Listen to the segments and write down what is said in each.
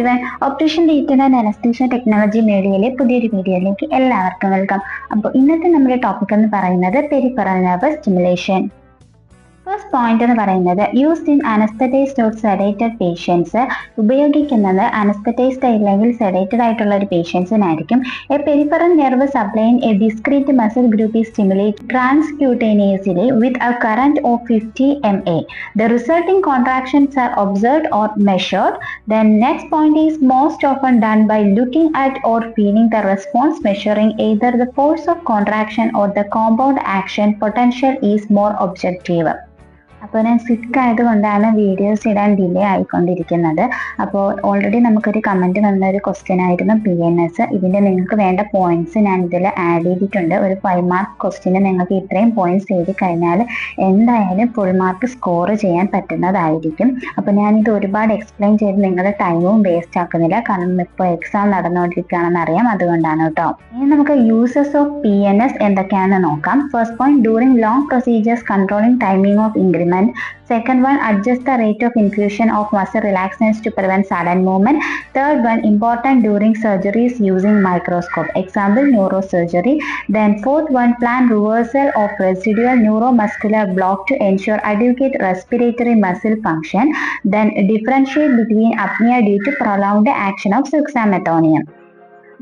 Everyone, operation theatre and anaesthesia technology മീഡിയയിലെ പുതിയൊരു വീഡിയോയിലേക്ക് എല്ലാവർക്കും വെൽക്കം. അപ്പോൾ ഇന്നത്തെ നമ്മുടെ ടോപ്പിക് എന്ന് പറയുന്നത് peripheral nerve stimulation. First point എന്ന് പറയുന്നത് used in anaesthetised or sedated patients. ഉപയോഗിക്കുന്നത് അനസ്തറ്റൈസ്ഡ് അല്ലെങ്കിൽ സെഡേറ്റഡ് ആയിട്ടുള്ള ഒരു പേഷ്യൻസിനായിരിക്കും. A peripheral nerve supplying a discrete muscle group is stimulated transcutaneously with a current of 50 mA. The resulting contractions are observed or measured. The next point is most often done by looking at or feeling the response, measuring either the force of contraction or the compound action potential is more objective. അപ്പോൾ ഞാൻ സിക്ക് ആയതുകൊണ്ടാണ് videos ഇടാൻ delay ആയിക്കൊണ്ടിരിക്കുന്നത്. അപ്പോൾ already നമുക്കൊരു comment വന്ന ഒരു question ആയിരുന്നു PNS. ഇതിൻ്റെ നിങ്ങൾക്ക് വേണ്ട പോയിന്റ്സ് ഞാൻ ഇതിൽ ആഡ് ചെയ്തിട്ടുണ്ട്. ഒരു 5 മാർക്ക് ക്വസ്റ്റ്യന് നിങ്ങൾക്ക് ഇത്രയും പോയിന്റ്സ് എഴുതി കഴിഞ്ഞാൽ എന്തായാലും ഫുൾ മാർക്ക് സ്കോർ ചെയ്യാൻ പറ്റുന്നതായിരിക്കും. അപ്പോൾ ഞാനിത് ഒരുപാട് എക്സ്പ്ലെയിൻ ചെയ്ത് നിങ്ങളുടെ ടൈമും വേസ്റ്റ് ആക്കുന്നില്ല, കാരണം ഇപ്പോൾ എക്സാം നടന്നുകൊണ്ടിരിക്കുകയാണെന്ന് അറിയാം, അതുകൊണ്ടാണ് കേട്ടോ. ഇനി നമുക്ക് യൂസസ് ഓഫ് PNS എന്തൊക്കെയാണെന്ന് നോക്കാം. First point, during long procedures controlling timing of increment. Second one, adjust the rate of infusion of muscle relaxants to prevent sudden movement. Third one, important during surgeries using microscope, example neurosurgery. Then fourth one, plan reversal of residual neuromuscular block to ensure adequate respiratory muscle function. Then differentiate between apnea due to prolonged action of dexmedetomidine.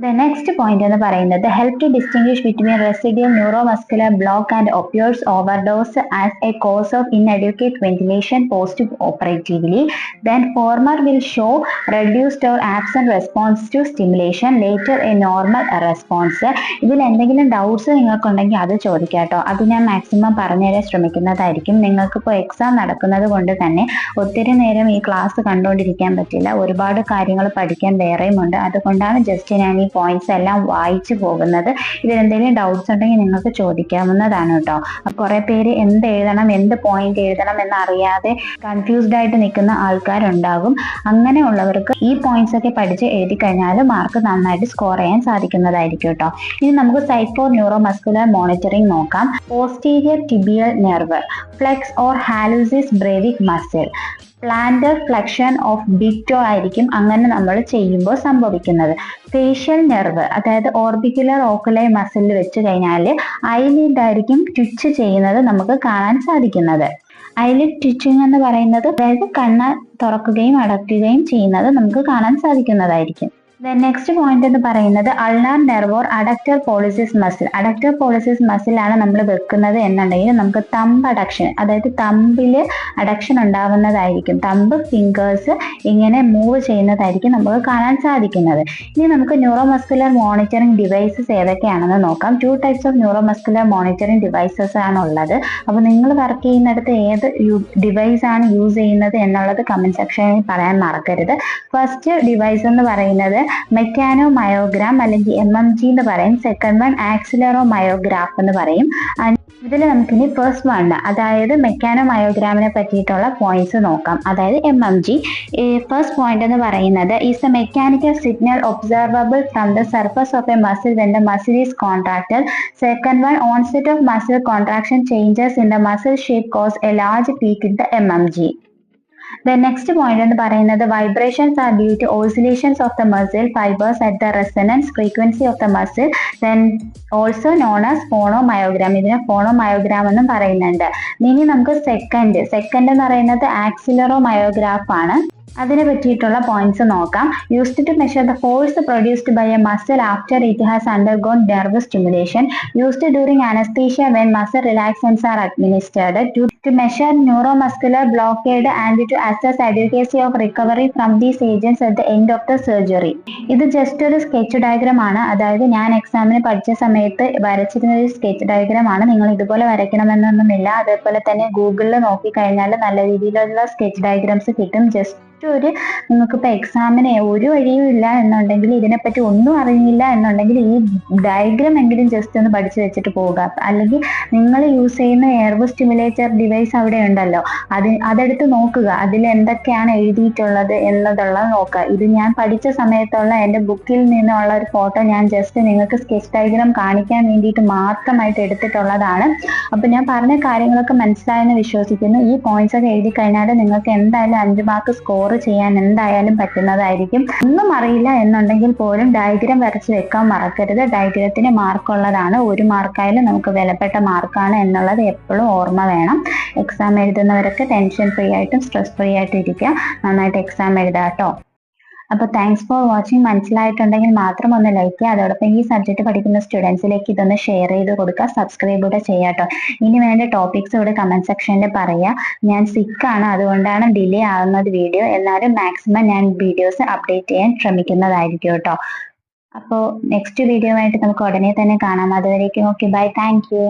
The next point എന്ന് പറയുന്നത് help to distinguish between residual neuromuscular block and opioid overdose as a cause of inadequate ventilation post-operatively. Then former will show reduced or absent response to stimulation, later a normal response. ഇതിൽ എന്തെങ്കിലും doubts നിങ്ങൾക്കുണ്ടെങ്കിൽ അത് ചോദിക്കാം കേട്ടോ. അത് ഞാൻ maximum പറഞ്ഞുതരാൻ ശ്രമിക്കുന്നതായിരിക്കും. നിങ്ങൾക്കിപ്പോൾ exam നടക്കുന്നത് കൊണ്ട് തന്നെ ഒത്തിരി നേരം ഈ ക്ലാസ് കണ്ടുകൊണ്ടിരിക്കാൻ പറ്റില്ല, ഒരുപാട് കാര്യങ്ങൾ പഠിക്കാൻ വേറെയും ഉണ്ട്. അതുകൊണ്ടാണ് ജസ്റ്റ് ഞാൻ ഈ പോയിന്റ്സ് എല്ലാം വായിച്ചു പോകുന്നത്. ഇതിലെന്തെങ്കിലും ഡൗട്ട്സ് ഉണ്ടെങ്കിൽ നിങ്ങൾക്ക് ചോദിക്കാവുന്നതാണ് കേട്ടോ. കുറെ പേര് എന്ത് എഴുതണം, എന്ത് പോയിന്റ് എഴുതണം എന്നറിയാതെ കൺഫ്യൂസ്ഡ് ആയിട്ട് നിൽക്കുന്ന ആൾക്കാരുണ്ടാകും. അങ്ങനെയുള്ളവർക്ക് ഈ പോയിന്റ്സ് ഒക്കെ പഠിച്ച് എഴുതി കഴിഞ്ഞാൽ മാർക്ക് നന്നായിട്ട് സ്കോർ ചെയ്യാൻ സാധിക്കുന്നതായിരിക്കും കേട്ടോ. ഇനി നമുക്ക് സൈറ്റ് ഫോർ ന്യൂറോമസ്കുലർ മോണിറ്ററിംഗ് നോക്കാം. Posterior tibial nerve, flexor hallucis brevis muscle, plantar flexion of big toe ആയിരിക്കും അങ്ങനെ നമ്മൾ ചെയ്യുമ്പോൾ സംഭവിക്കുന്നത്. ഫേഷ്യൽ നെർവ്, അതായത് ഓർബിക്കുലർ ഓക്കുലൈ മസിലിൽ വെച്ച് കഴിഞ്ഞാൽ ഐലിഡ് ആയിരിക്കും ട്വിച്ച് ചെയ്യുന്നത് നമുക്ക് കാണാൻ സാധിക്കുന്നത്. ഐലിഡ് ട്വിച്ചിങ് എന്ന് പറയുന്നത് അതായത് കണ്ണ് തുറക്കുകയും അടയ്ക്കുകയും ചെയ്യുന്നത് നമുക്ക് കാണാൻ സാധിക്കുന്നതായിരിക്കും. നെക്സ്റ്റ് പോയിന്റ് എന്ന് പറയുന്നത് ulnar nerve or adductor pollicis muscle. Adductor pollicis മസിലാണ് നമ്മൾ വെക്കുന്നത് എന്നുണ്ടെങ്കിൽ നമുക്ക് തമ്പ് അഡക്ഷൻ, അതായത് തമ്പിൽ അഡക്ഷൻ ഉണ്ടാവുന്നതായിരിക്കും. തമ്പ് ഫിംഗേഴ്സ് ഇങ്ങനെ മൂവ് ചെയ്യുന്നതായിരിക്കും നമുക്ക് കാണാൻ സാധിക്കുന്നത്. ഇനി നമുക്ക് ന്യൂറോമസ്കുലർ മോണിറ്ററിംഗ് ഡിവൈസസ് ഏതൊക്കെയാണെന്ന് നോക്കാം. 2 types of neuromuscular monitoring devices ആണ് ഉള്ളത്. അപ്പോൾ നിങ്ങൾ വർക്ക് ചെയ്യുന്നിടത്ത് ഏത് ഡിവൈസ് ആണ് യൂസ് ചെയ്യുന്നത് എന്നുള്ളത് കമന്റ് സെക്ഷനിൽ പറയാൻ മറക്കരുത്. ഫസ്റ്റ് ഡിവൈസ് എന്ന് പറയുന്നത് മെക്കാനോ മയോഗ്രാം അല്ലെങ്കിൽ MMG എന്ന് പറയും. സെക്കൻഡ് വൺ ആക്സിലറോ മയോഗ്രാഫ് എന്ന് പറയും. ഇതിൽ നമുക്കിനി ഫസ്റ്റ് വൺ, അതായത് മെക്കാനോ മയോഗ്രാമിനെ പറ്റിയിട്ടുള്ള പോയിന്റ്സ് നോക്കാം. അതായത് MMG. ഫസ്റ്റ് പോയിന്റ് എന്ന് പറയുന്നത് is a mechanical signal observable from the surface of a muscle when the muscle is contracted. Second one, onset of muscle contraction changes in the muscle shape cause a large peak in the MMG. The next point എന്ന് പറയുന്നത് vibrations are due to oscillations of the muscle fibers at the resonance frequency of the muscle, then also known as phonomyogram. ഇതിനെ phonomyogram എന്നും പറയുന്നുണ്ട്. ഇനി നമുക്ക് second എന്ന് പറയുന്നത് ആക്സിലറോ മയോഗ്രാഫ് ആണ്. അതിനെ പറ്റിയിട്ടുള്ള പോയിന്റ്സ് നോക്കാം. Used to measure the force produced by a muscle after it has undergone nerve stimulation. Used during anaesthesia when muscle relaxants are administered. To measure neuromuscular blockade and to assess adequacy of recovery from these agents at the end of the surgery. ഇത് just ഒരു sketch diagram ആണ്. അതായത് ഞാൻ എക്സാമിന് പഠിച്ച സമയത്ത് വരച്ചിരുന്ന ഒരു sketch diagram ആണ്. നിങ്ങൾ ഇതുപോലെ വരയ്ക്കണമെന്നൊന്നുമില്ല. അതേപോലെ തന്നെ ഗൂഗിളിൽ നോക്കിക്കഴിഞ്ഞാൽ നല്ല രീതിയിലുള്ള സ്കെച്ച് ഡയഗ്രാംസ് കിട്ടും. ജസ്റ്റ് ഒരു നിങ്ങൾക്കിപ്പോൾ എക്സാമിന് ഒരു വഴിയും ഇല്ല എന്നുണ്ടെങ്കിൽ, ഇതിനെപ്പറ്റി ഒന്നും അറിയില്ല എന്നുണ്ടെങ്കിൽ ഈ ഡയഗ്രാം എങ്കിലും ജസ്റ്റ് ഒന്ന് പഠിച്ചു വെച്ചിട്ട് പോവുക. അല്ലെങ്കിൽ നിങ്ങൾ യൂസ് ചെയ്യുന്ന എയർവോ സ്റ്റിമുലേറ്റർ ഡിവൈസ് അവിടെ ഉണ്ടല്ലോ, അതെടുത്ത് നോക്കുക. അതിൽ എന്തൊക്കെയാണ് എഴുതിയിട്ടുള്ളത് എന്നതുള്ളത് നോക്കുക. ഇത് ഞാൻ പഠിച്ച സമയത്തുള്ള എൻ്റെ ബുക്കിൽ നിന്നുള്ള ഒരു ഫോട്ടോ ഞാൻ ജസ്റ്റ് നിങ്ങൾക്ക് സ്കെച്ച് ഡയഗ്രാം കാണിക്കാൻ വേണ്ടിയിട്ട് മാത്രമായിട്ട് എടുത്തിട്ടുള്ളതാണ്. അപ്പോൾ ഞാൻ പറഞ്ഞ കാര്യങ്ങളൊക്കെ മനസ്സിലായെന്ന് വിശ്വസിക്കുന്നു. ഈ പോയിന്റ്സ് ഒക്കെ എഴുതി കഴിഞ്ഞാൽ നിങ്ങൾക്ക് എന്തായാലും 5 മാർക്ക് സ്കോർ സ്കോർ ചെയ്യാൻ എന്തായാലും പറ്റുന്നതായിരിക്കും. ഒന്നും അറിയില്ല എന്നുണ്ടെങ്കിൽ പോലും ഡയഗ്രാം വരച്ച് വെക്കാൻ മറക്കരുത്. ഡയഗ്രത്തിന് മാർക്കുള്ളതാണ്. 1 മാർക്കായാലും നമുക്ക് വിലപ്പെട്ട മാർക്കാണ് എന്നുള്ളത് എപ്പോഴും ഓർമ്മ വേണം. എക്സാം എഴുതുന്നവരൊക്കെ ടെൻഷൻ ഫ്രീ ആയിട്ടും സ്ട്രെസ് ഫ്രീ ആയിട്ടും ഇരിക്കുക. നന്നായിട്ട് എക്സാം എഴുതാട്ടോ. അപ്പോൾ താങ്ക്സ് ഫോർ വാച്ചിങ്. മനസ്സിലായിട്ടുണ്ടെങ്കിൽ മാത്രം ഒന്ന് ലൈക്ക് ചെയ്യുക. അതോടൊപ്പം ഈ സബ്ജക്ട് പഠിക്കുന്ന സ്റ്റുഡൻസിലേക്ക് ഇതൊന്ന് ഷെയർ ചെയ്ത് കൊടുക്കുക. സബ്സ്ക്രൈബ് കൂടെ ചെയ്യാട്ടോ. ഇനി വേണ്ട ടോപ്പിക്സ് ഇവിടെ കമന്റ് സെക്ഷനിൽ പറയാം. ഞാൻ സിക്കാണ്, അതുകൊണ്ടാണ് ഡിലേ ആകുന്നത് വീഡിയോ. എന്നാലും മാക്സിമം ഞാൻ വീഡിയോസ് അപ്ഡേറ്റ് ചെയ്യാൻ ശ്രമിക്കുന്നതായിരിക്കും കേട്ടോ. അപ്പോൾ നെക്സ്റ്റ് വീഡിയോ ആയിട്ട് നമുക്ക് ഉടനെ തന്നെ കാണാം. അതുവരേക്കും ഓക്കെ, ബൈ, താങ്ക് യു.